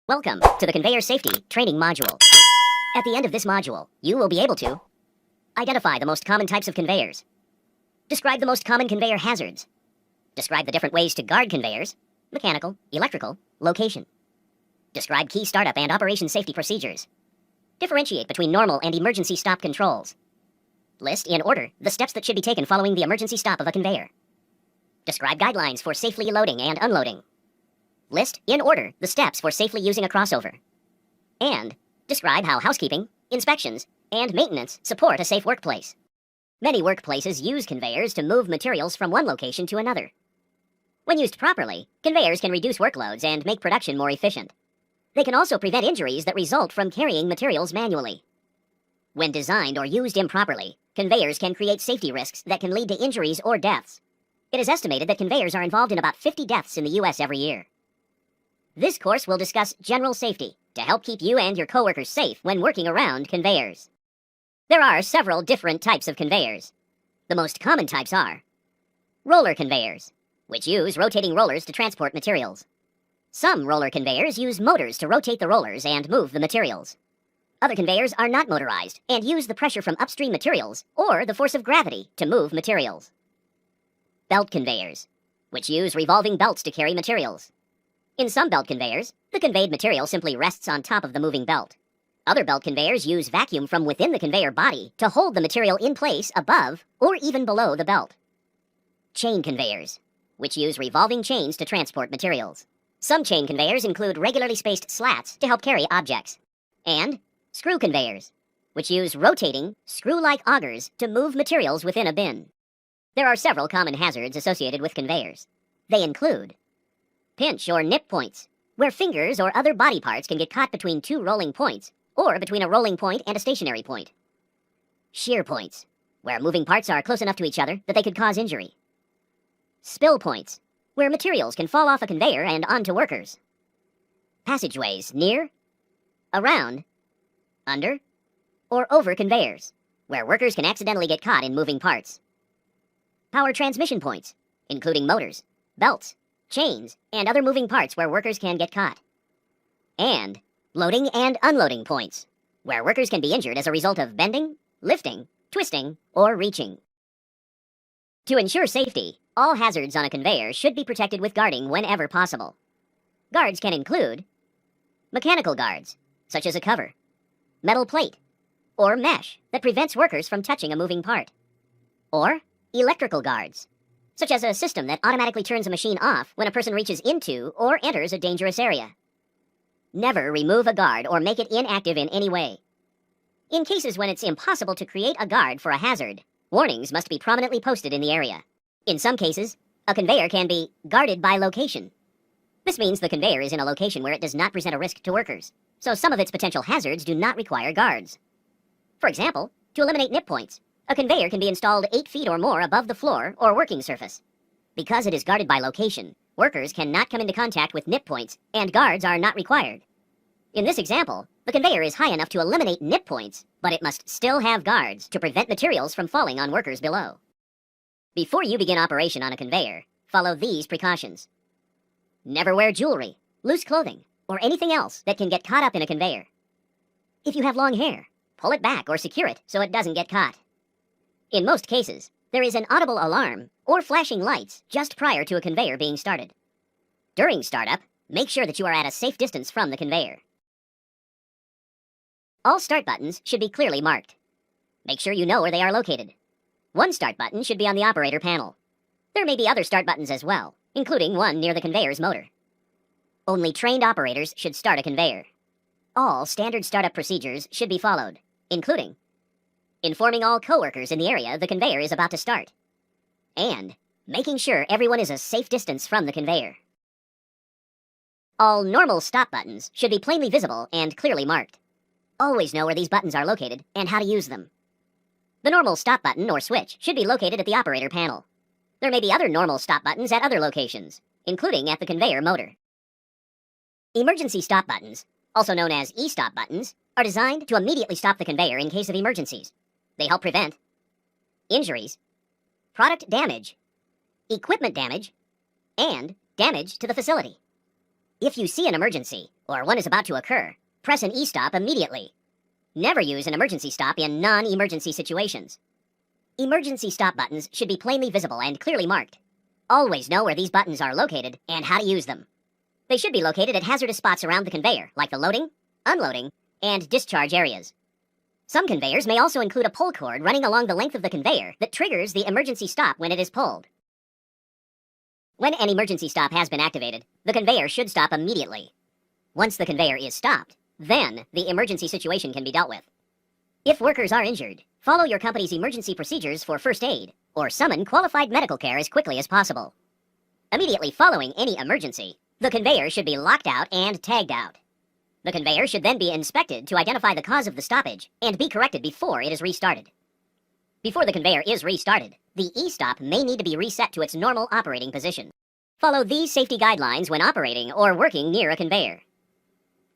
Welcome to the Conveyor Safety Training Module. At the end of this module, you will be able to identify the most common types of conveyors, describe the most common conveyor hazards, describe the different ways to guard conveyors, mechanical, electrical, location, describe key startup and operation safety procedures, differentiate between normal and emergency stop controls, list in order the steps that should be taken following the emergency stop of a conveyor, describe guidelines for safely loading and unloading, list in order the steps for safely using a crossover, and describe how housekeeping, inspections, and maintenance support a safe workplace. Many workplaces use conveyors to move materials from one location to another. When used properly, conveyors can reduce workloads and make production more efficient. They can also prevent injuries that result from carrying materials manually. When designed or used improperly, conveyors can create safety risks that can lead to injuries or deaths. It is estimated that conveyors are involved in about 50 deaths in the U.S. every year. This course will discuss general safety to help keep you and your coworkers safe when working around conveyors. There are several different types of conveyors. The most common types are roller conveyors, which use rotating rollers to transport materials. Some roller conveyors use motors to rotate the rollers and move the materials. Other conveyors are not motorized and use the pressure from upstream materials or the force of gravity to move materials. Belt conveyors, which use revolving belts to carry materials. In some belt conveyors, the conveyed material simply rests on top of the moving belt. Other belt conveyors use vacuum from within the conveyor body to hold the material in place above or even below the belt. Chain conveyors, which use revolving chains to transport materials. Some chain conveyors include regularly spaced slats to help carry objects. And screw conveyors, which use rotating, screw-like augers to move materials within a bin. There are several common hazards associated with conveyors. They include pinch or nip points, where fingers or other body parts can get caught between two rolling points, or between a rolling point and a stationary point. Shear points, where moving parts are close enough to each other that they could cause injury. Spill points, where materials can fall off a conveyor and onto workers. Passageways near, around, under, or over conveyors, where workers can accidentally get caught in moving parts. Power transmission points, including motors, belts, chains, and other moving parts where workers can get caught. And loading and unloading points, where workers can be injured as a result of bending, lifting, twisting, or reaching. To ensure safety, all hazards on a conveyor should be protected with guarding whenever possible. Guards can include mechanical guards, such as a cover, metal plate, or mesh that prevents workers from touching a moving part, or electrical guards, such as a system that automatically turns a machine off when a person reaches into or enters a dangerous area. Never remove a guard or make it inactive in any way. In cases when it's impossible to create a guard for a hazard, warnings must be prominently posted in the area. In some cases, a conveyor can be guarded by location. This means the conveyor is in a location where it does not present a risk to workers, so some of its potential hazards do not require guards. For example, to eliminate nip points, a conveyor can be installed 8 feet or more above the floor or working surface. Because it is guarded by location, workers cannot come into contact with nip points, and guards are not required. In this example, the conveyor is high enough to eliminate nip points, but it must still have guards to prevent materials from falling on workers below. Before you begin operation on a conveyor, follow these precautions. Never wear jewelry, loose clothing, or anything else that can get caught up in a conveyor. If you have long hair, pull it back or secure it so it doesn't get caught. In most cases, there is an audible alarm or flashing lights just prior to a conveyor being started. During startup, make sure that you are at a safe distance from the conveyor. All start buttons should be clearly marked. Make sure you know where they are located. One start button should be on the operator panel. There may be other start buttons as well, including one near the conveyor's motor. Only trained operators should start a conveyor. All standard startup procedures should be followed, including informing all coworkers in the area the conveyor is about to start, and making sure everyone is a safe distance from the conveyor. All normal stop buttons should be plainly visible and clearly marked. Always know where these buttons are located and how to use them. The normal stop button or switch should be located at the operator panel. There may be other normal stop buttons at other locations, including at the conveyor motor. Emergency stop buttons, also known as e-stop buttons, are designed to immediately stop the conveyor in case of emergencies. They help prevent injuries, product damage, equipment damage, and damage to the facility. If you see an emergency, or one is about to occur, press an e-stop immediately. Never use an emergency stop in non-emergency situations. Emergency stop buttons should be plainly visible and clearly marked. Always know where these buttons are located and how to use them. They should be located at hazardous spots around the conveyor, like the loading, unloading, and discharge areas. Some conveyors may also include a pull cord running along the length of the conveyor that triggers the emergency stop when it is pulled. When an emergency stop has been activated, the conveyor should stop immediately. Once the conveyor is stopped, then the emergency situation can be dealt with. If workers are injured, follow your company's emergency procedures for first aid, or summon qualified medical care as quickly as possible. Immediately following any emergency, the conveyor should be locked out and tagged out. The conveyor should then be inspected to identify the cause of the stoppage and be corrected before it is restarted. Before the conveyor is restarted, the e-stop may need to be reset to its normal operating position. Follow these safety guidelines when operating or working near a conveyor.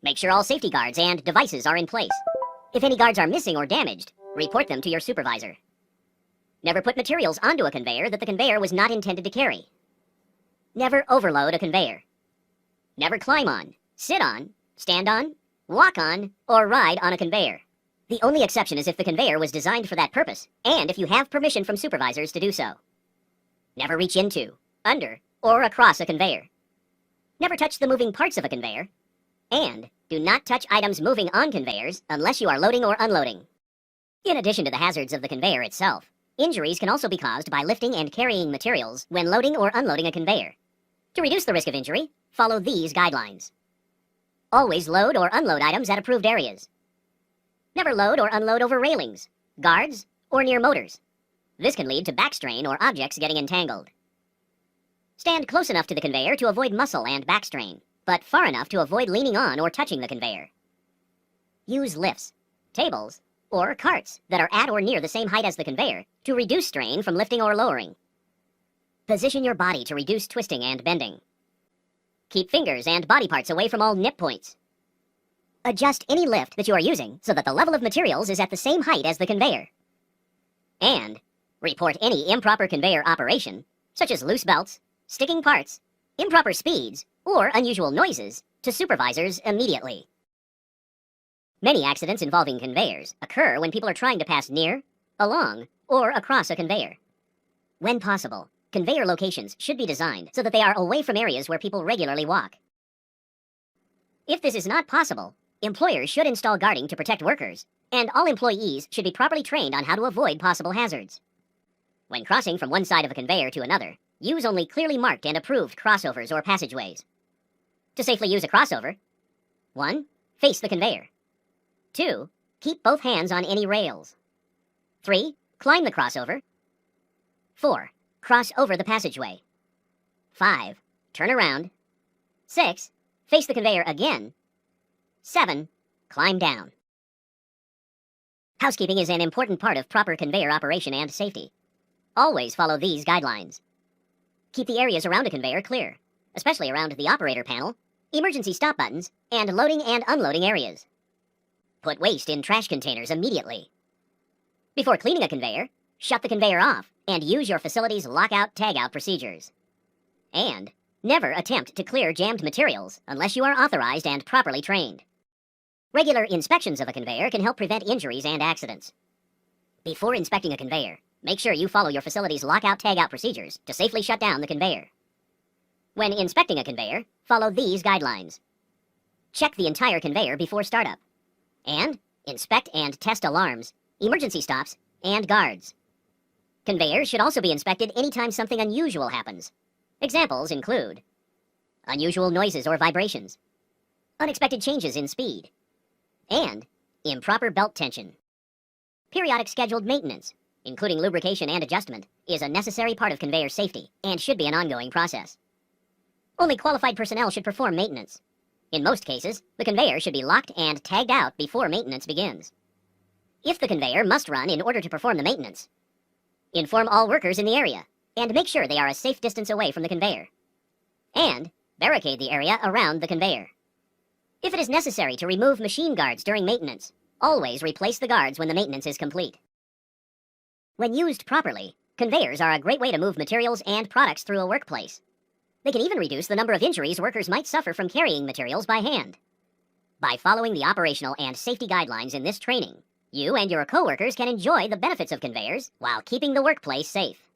Make sure all safety guards and devices are in place. If any guards are missing or damaged, report them to your supervisor. Never put materials onto a conveyor that the conveyor was not intended to carry. Never overload a conveyor. Never climb on, sit on, stand on, walk on, or ride on a conveyor. The only exception is if the conveyor was designed for that purpose, and if you have permission from supervisors to do so. Never reach into, under, or across a conveyor. Never touch the moving parts of a conveyor. And do not touch items moving on conveyors unless you are loading or unloading. In addition to the hazards of the conveyor itself, injuries can also be caused by lifting and carrying materials when loading or unloading a conveyor. To reduce the risk of injury, follow these guidelines. Always load or unload items at approved areas. Never load or unload over railings, guards, or near motors. This can lead to back strain or objects getting entangled. Stand close enough to the conveyor to avoid muscle and back strain, but far enough to avoid leaning on or touching the conveyor. Use lifts, tables, or carts that are at or near the same height as the conveyor to reduce strain from lifting or lowering. Position your body to reduce twisting and bending. Keep fingers and body parts away from all nip points. Adjust any lift that you are using so that the level of materials is at the same height as the conveyor. And report any improper conveyor operation, such as loose belts, sticking parts, improper speeds, or unusual noises, to supervisors immediately. Many accidents involving conveyors occur when people are trying to pass near, along, or across a conveyor. When possible, conveyor locations should be designed so that they are away from areas where people regularly walk. If this is not possible, employers should install guarding to protect workers, and all employees should be properly trained on how to avoid possible hazards. When crossing from one side of a conveyor to another, use only clearly marked and approved crossovers or passageways. To safely use a crossover, 1. Face the conveyor. 2. Keep both hands on any rails. 3. Climb the crossover. 4. Cross over the passageway. 5. Turn around. 6. Face the conveyor again. 7. Climb down. Housekeeping is an important part of proper conveyor operation and safety. Always follow these guidelines. Keep the areas around a conveyor clear, especially around the operator panel, emergency stop buttons, and loading and unloading areas. Put waste in trash containers immediately. Before cleaning a conveyor, shut the conveyor off and use your facility's lockout-tagout procedures. And never attempt to clear jammed materials unless you are authorized and properly trained. Regular inspections of a conveyor can help prevent injuries and accidents. Before inspecting a conveyor, make sure you follow your facility's lockout-tagout procedures to safely shut down the conveyor. When inspecting a conveyor, follow these guidelines. Check the entire conveyor before startup. And inspect and test alarms, emergency stops, and guards. Conveyors should also be inspected anytime something unusual happens. Examples include unusual noises or vibrations, unexpected changes in speed, and improper belt tension. Periodic scheduled maintenance, including lubrication and adjustment, is a necessary part of conveyor safety and should be an ongoing process. Only qualified personnel should perform maintenance. In most cases, the conveyor should be locked and tagged out before maintenance begins. If the conveyor must run in order to perform the maintenance, inform all workers in the area and make sure they are a safe distance away from the conveyor. And barricade the area around the conveyor. If it is necessary to remove machine guards during maintenance, always replace the guards when the maintenance is complete. When used properly, conveyors are a great way to move materials and products through a workplace. They can even reduce the number of injuries workers might suffer from carrying materials by hand. By following the operational and safety guidelines in this training, you and your coworkers can enjoy the benefits of conveyors while keeping the workplace safe.